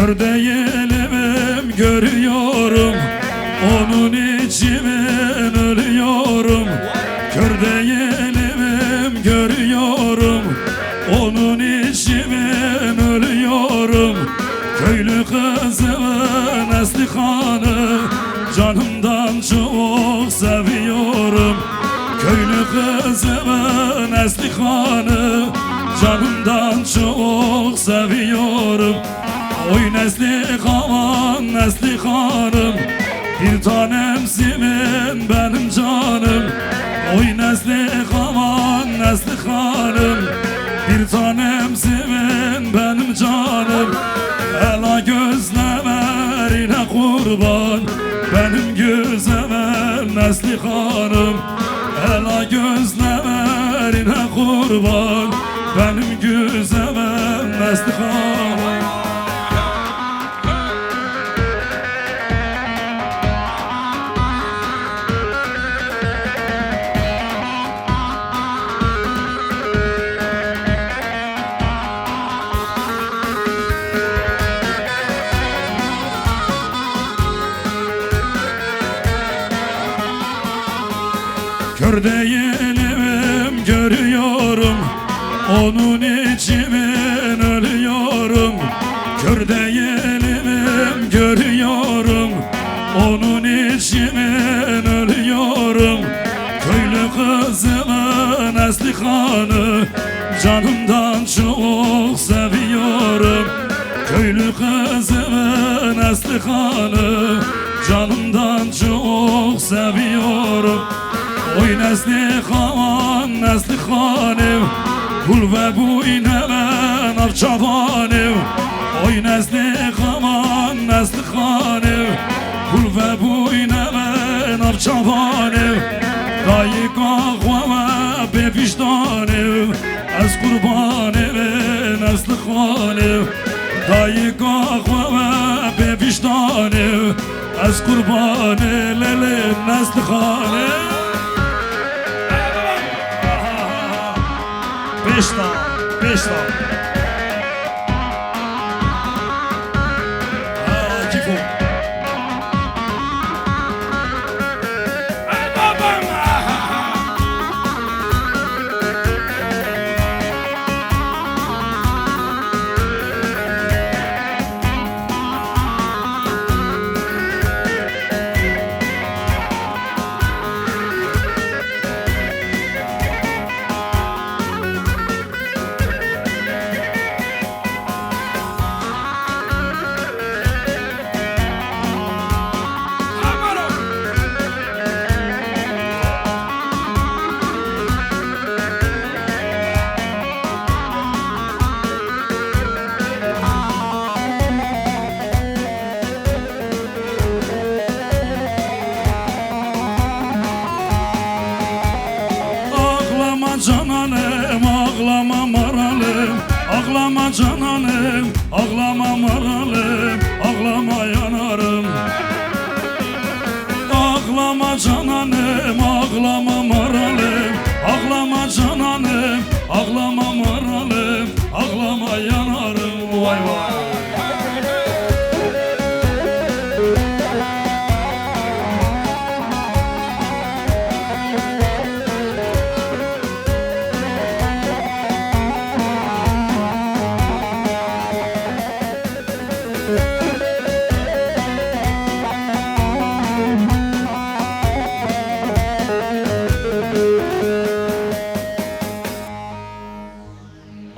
Kör değilim görüyorum, onun için ölüyorum. Kör değilim görüyorum, onun için ölüyorum. Köylü kızımın Eslihan'ı canımdan çok seviyorum. Köylü kızımın Eslihan'ı canımdan çok seviyorum. Oy Neslihan, Neslihan'ım, bir tanemsin benim canım. Oy Neslihan, Neslihan'ım, bir tanemsin benim canım. Ela gözlemerine kurban benim güzelim Neslihan'ım. Ela gözlemerine kurban benim güzelim Neslihan'ım. Kör değilim görüyorum, onun için ölüyorum. Kör değilim görüyorum, onun için ölüyorum. Köylü kızımın Eslihan'ı canımdan çok seviyorum. Köylü kızımın Eslihan'ı canımdan çok seviyorum. Oy Neslihan, Neslihan'ım, kul ve boyne ben avçavanım. Oy Neslihan, Neslihan'ım, kul ve boyne ben avçavanım. Dayı kahve be vicdanım, az kurbanım Neslihan'ım. Dayı kahve be vicdanım, az kurbanım Neslihan'ım. Beş dağ Akif ol. Cananım ağlama maralım, ağlama cananım, ağlama maralım, ağlama yanarım. Ağlama cananım, ağlama maralım, ağlama cananım, ağlama maralım, ağlama yanarım. Vay vay.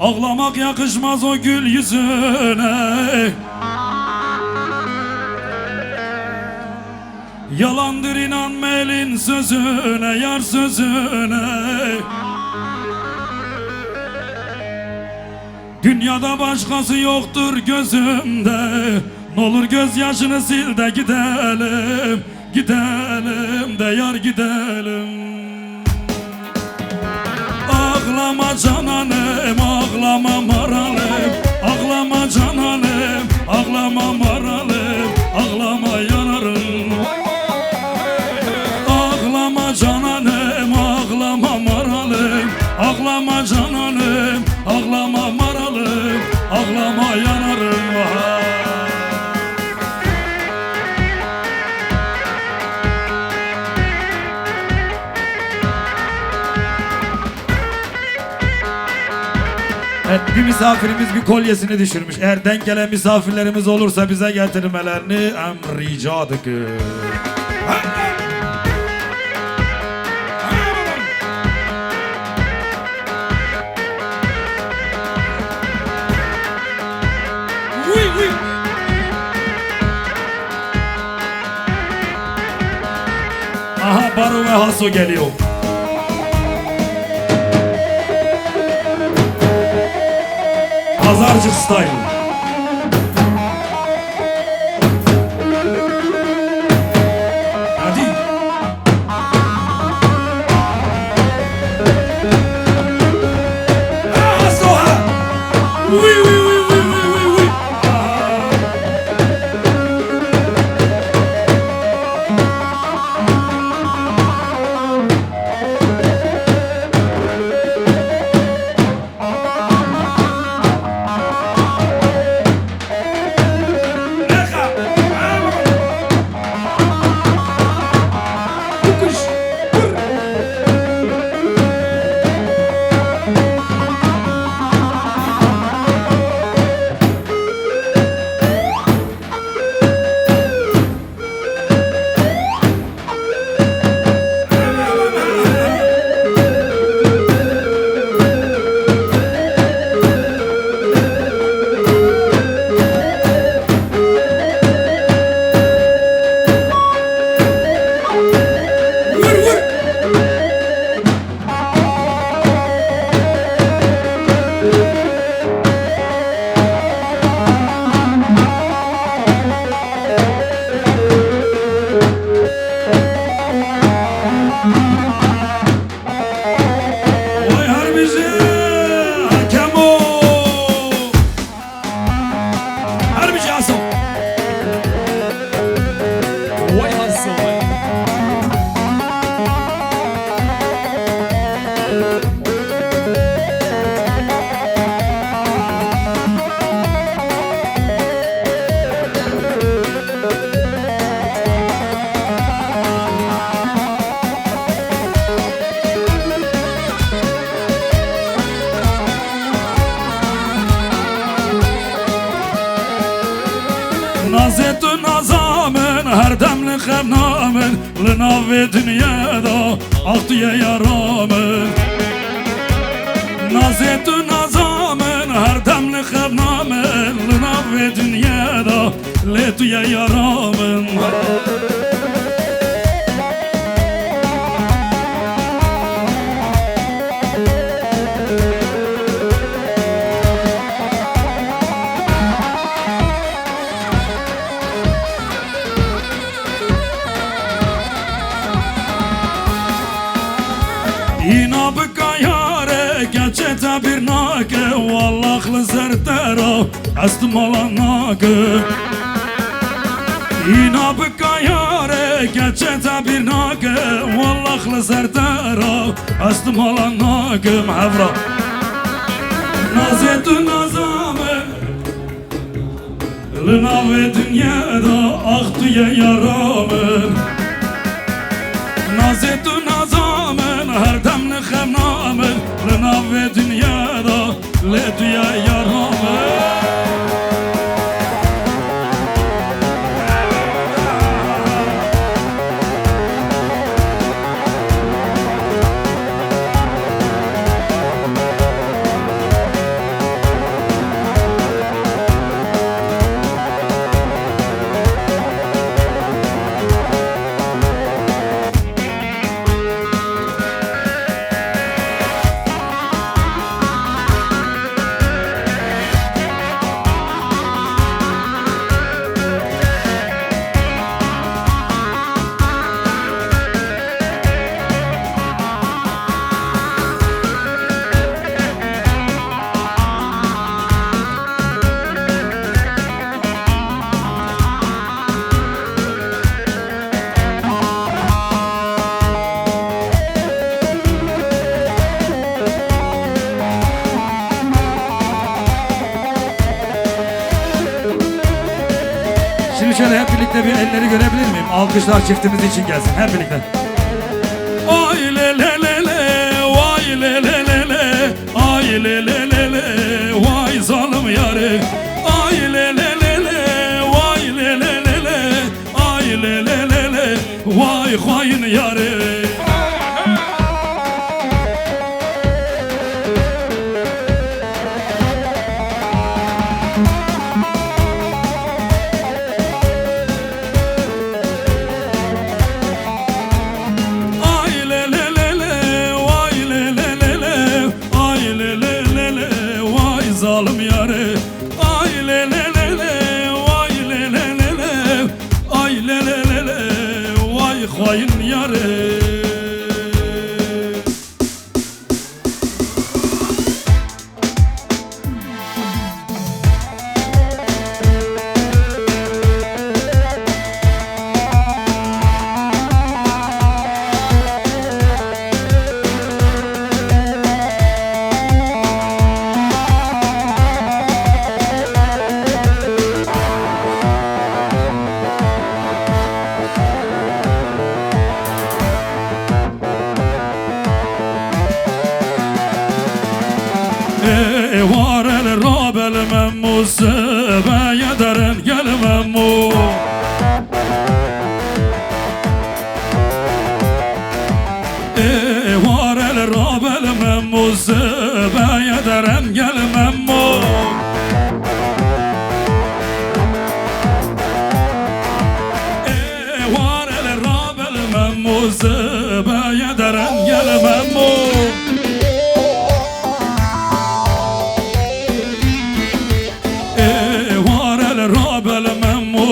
Ağlamak yakışmaz o gül yüzüne, yalandır inanma elin sözüne, yar sözüne. Dünyada başkası yoktur gözümde, n'olur gözyaşını sil de gidelim, gidelim de yar gidelim. Ağlama cananım, ağlama maralım, ağlama cananım, ağlama maralım, ağlama yanarım. Ağlama cananım, ağlama maralım, ağlama cananım, ağlama maralım, ağlama yanarım. Evet, bir misafirimiz bir kolyesini düşürmüş. Eğer denk gelen misafirlerimiz olursa bize getirmelerini rica ediyoruz. Aha, Baro ve Haso geliyor. Pazarcık style. Hadi. Haso ha. Nazetun azamın her demli xernamın Linavi dünyada aktıya yaramın Nazetun azamın her demli xernamın Linavi dünyada letuya yaramın İna bıkayare geçete bir nake Vallahlı zerdera astım olan nake İna bıkayare geçete bir nake Vallahlı zerdera astım olan nake Mevra Nazetun azamı Lina ve dünyada aktıya yaramın Nazetun azamın her demli xemnamın Lina ve dünyada letuya yaramın Şimdi şöyle hep birlikte bir elleri görebilir miyim? Alkışlar çiftimiz için gelsin hep birlikte. Ay le le le le, vay le le le le, ay le le le le. vay hain yarı. Zalim yarı, ay le le le le, vay le le le le, ay le le le le, vay hain yarı. Var el rabel memmu sebeye deren gel memmu. Var el rabel memmu sebeye deren gel memmu. Var el rabel memmu sebeye deren gel memmu.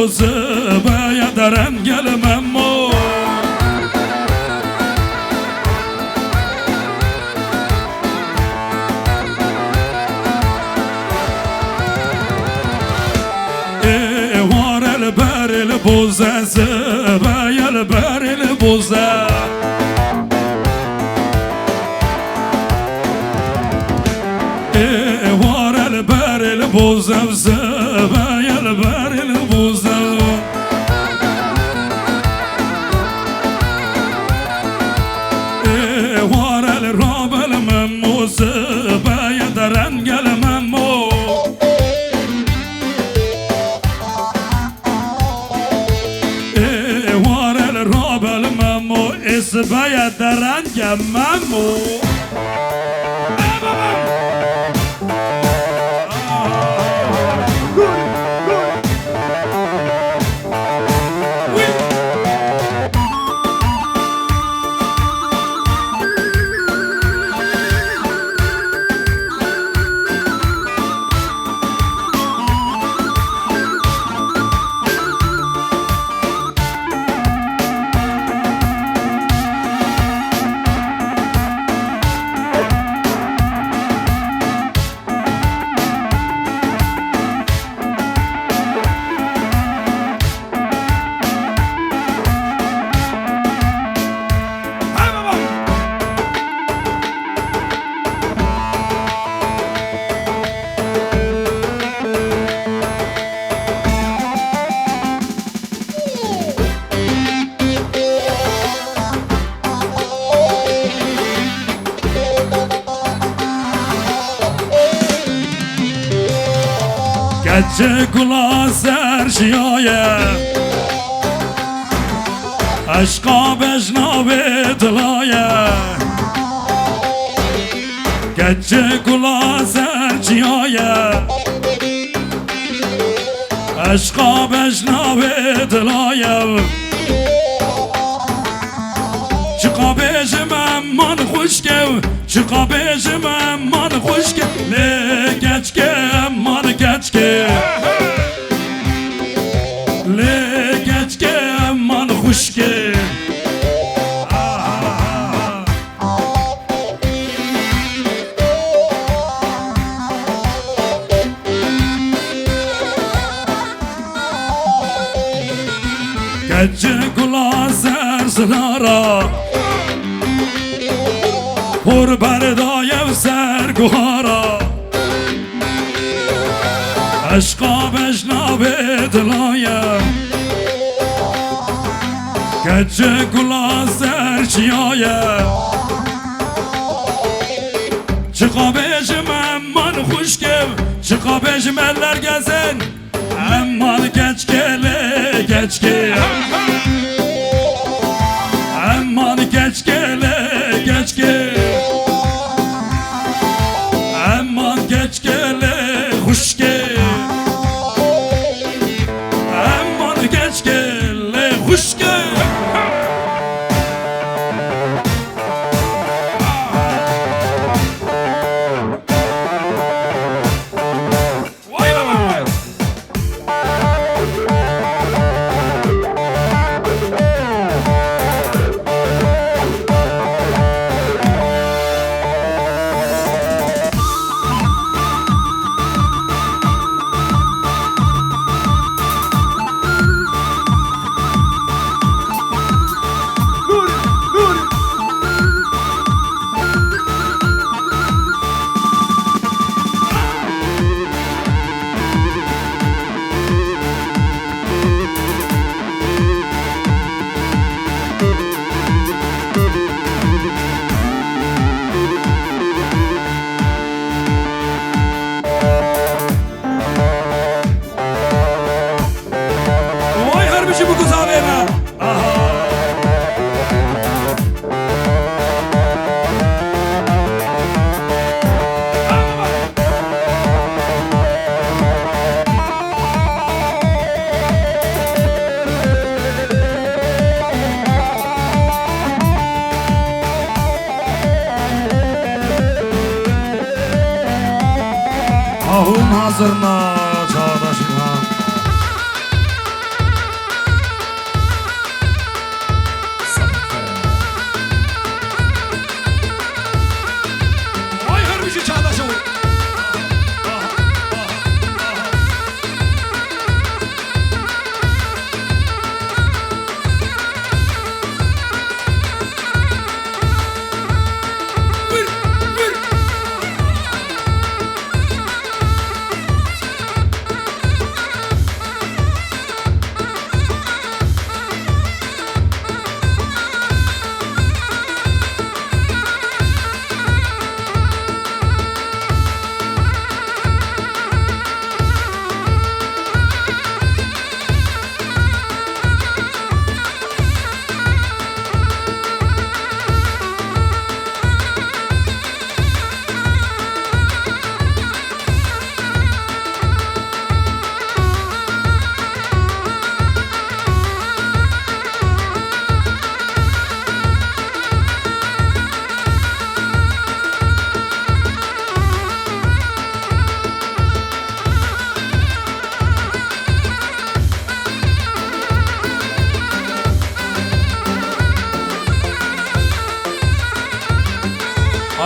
Zıbaya deren gelmem mu? Var el beril buze zıbaya el beril buze. Var el beril buze zıbaya el beril buze. Var el rabel memmu zıbaya deren gelmem mu? Var el rabel memmu zıbaya deren gelmem mu? Gece kula serşiyaye aşka beşnabe tılaye. Gece kula serşiyaye aşka beşnabe tılaye. Çıka beşim emman hoşgev, çıka beşim emman hoşgev. Le geçke emman geçke, le geçke emman hoşgev. Gece kula sersınara Hur berdayev serguhara Aşka beşnabe dilaye Gece kula serçiyaye Çıka beşim emman hoşgev Çıka beşim eller gezen Emman geç gele geç gele Ahun hazırla Çağdaş İlhan. Vay hırmışı Çağdaş oğul.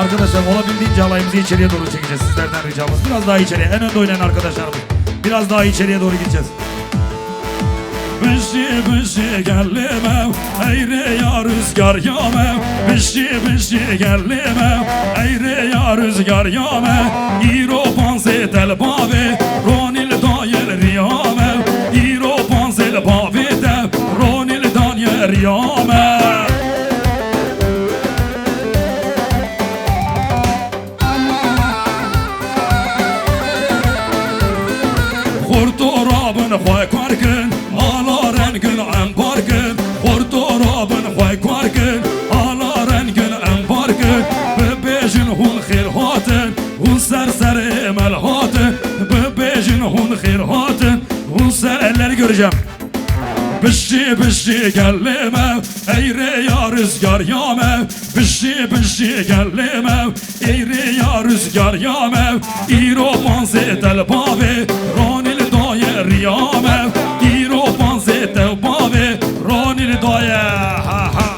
Arkadaşlar olabildiğince alayımızı içeriye doğru çekeceğiz. Sizlerden ricamız. Biraz daha içeriye. En önde oynayan arkadaşlarımız. Biraz daha içeriye doğru gideceğiz. Bişi gelime, eğri ya rüzgar yame. Bişi gelime, eğri ya rüzgar yame. İro panze tel babe, ronil dayel riyame. İro panze babe de, ronil dayel riyame. Hortorabın xoy karkın, ala rengin em barkın. Hortorabın xoy karkın, ala rengin em barkın. Bebejin hun xir hatın, hun serseri emel hatın. Bebejin hun xir hatın, hun ser elleri göreceğim. Bişi gelime, eğri ya rüzgar yame. Bişi gelime, eğri ya rüzgar yame. İro panze tel babe, ronil daye riyame. İro panze tel babe, ronil daye ha ha.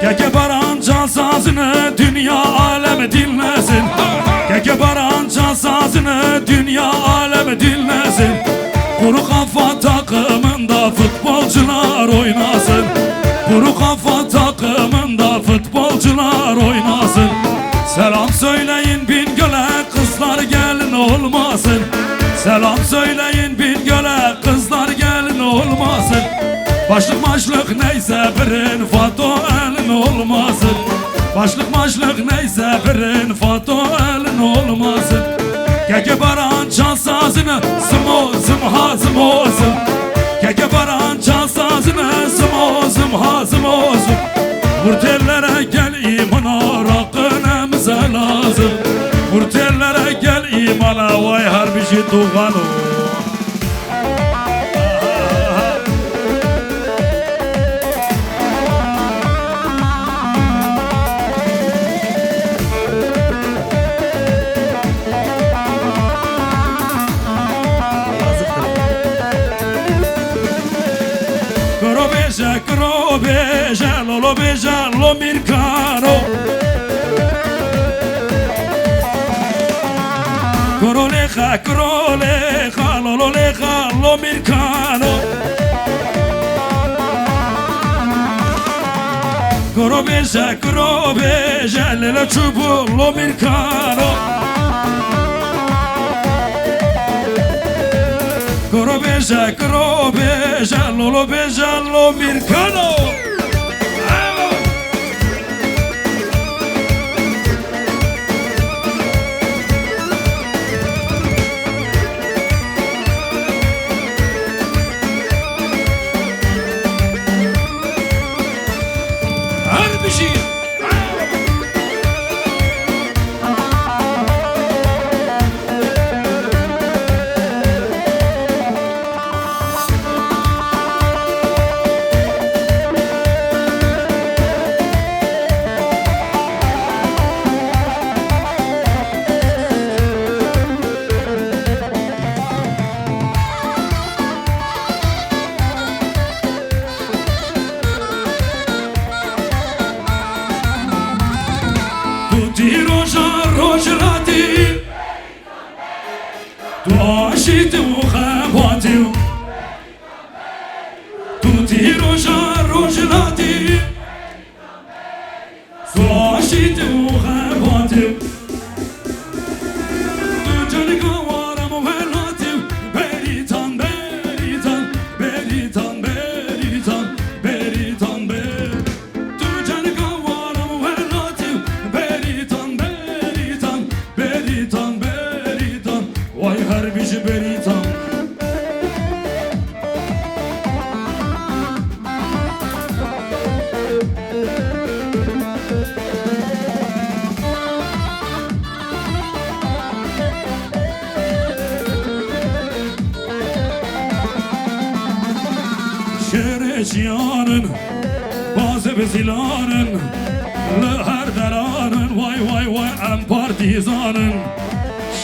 Keke baran can sazını dünya alemi dinlesin. Keke baran can sazını dünya alemi dinlesin. Kuru kafa takımında futbolcular oynasın. Kuru kafa takımında futbolcular oynasın. Selam söyleyin Bingöl'e, kızlar gelin olmasın. Selam söyleyin Bingöl'e, kızlar gelin olmasın. Başlık neyse birin Fato elin olmasın. Başlık neyse birin Fato elin olmasın. Keke baran çal sazını zımo zımha zımo zım. Keke baran çal sazını zımo zımha zımo zım. Vurtellere gel imana, rakın emze lazım. Vurtellere gel imana, vay harbici tuğanı. Beja, lolo beja, lo mircano. Coroleja, lolo leja, lo mircano. Kro beja lela çubu lo mirkano Kro beja lo mirkano Her bir şey. Tutti rojarati Tu aşiti uhabatiu Tutti rojarati Tu aşiti uhabatiu Tu cani kavaram velatiu Beritan beritan beritan beritan beritan beritan Tu cani kavaram velatiu Beritan beritan beritan beritan Vay harbici beritan Şereçyanın bazı bezilanın Lehar deranın vay vay vay en partizanın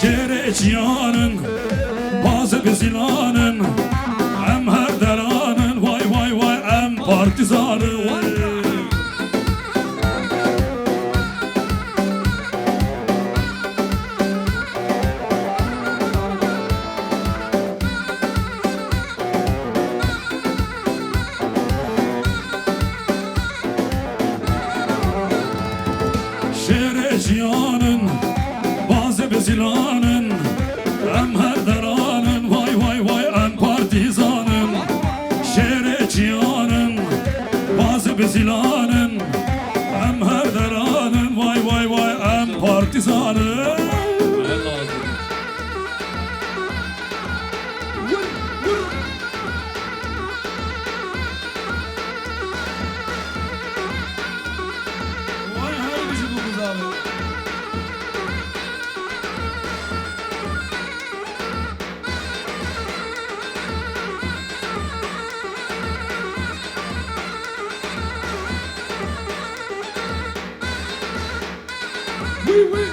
Şereçyanın bazı bezilanın Em her deranın vay vay vay en partizanın Şereçyanın bazı bezilanın Em her deranın vay vay vay en partizanın Şereçyanın bazı bezilanın Em her deranın vay vay vay en partizanın Vay her bir şey dokuz abi. Vıy vıy.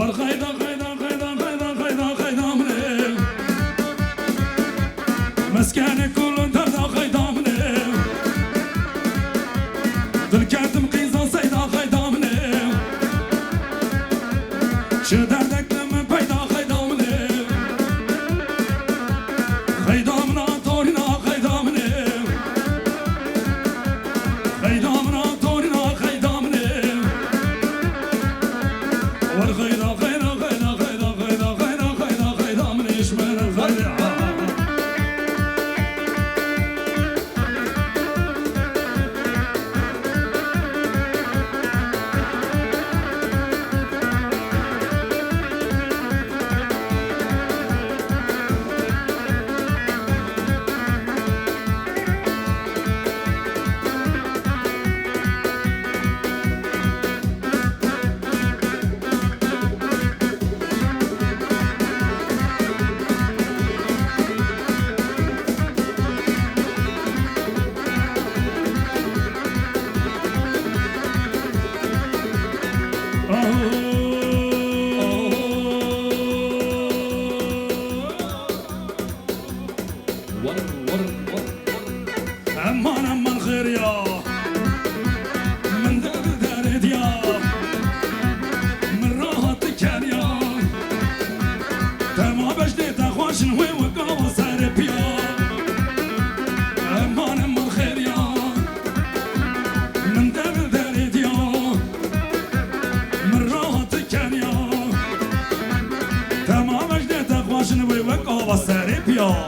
Var kayda kayda kayda kayda kayda kayda mne Meskene kulun terda kayda mne Dil kendim kıyza sayda kayda mne Şu derdeklimi payda kayda mne Kayda mna torina kayda mne Kayda mna torina kayda mne Var kayda kayda kayda kayda kayda kayda kayda kayda mne İşmer kayda Aman aman خير يا من درد يا من راحتك يا تما بجدي تخواشن وين وقاوة سارب يا aman aman خير يا من درد يا من راحتك يا تما بجدي تخواشن وين وقاوة سارب يا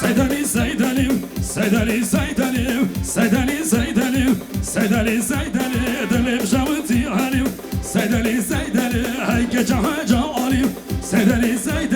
Seydali Seydalim, Seydali Seydalim, Seydali Seydalim, Seydali Seydali, dilim şavıti halim, Seydali Seydali, hey gece haca alim, Seydali Seydali.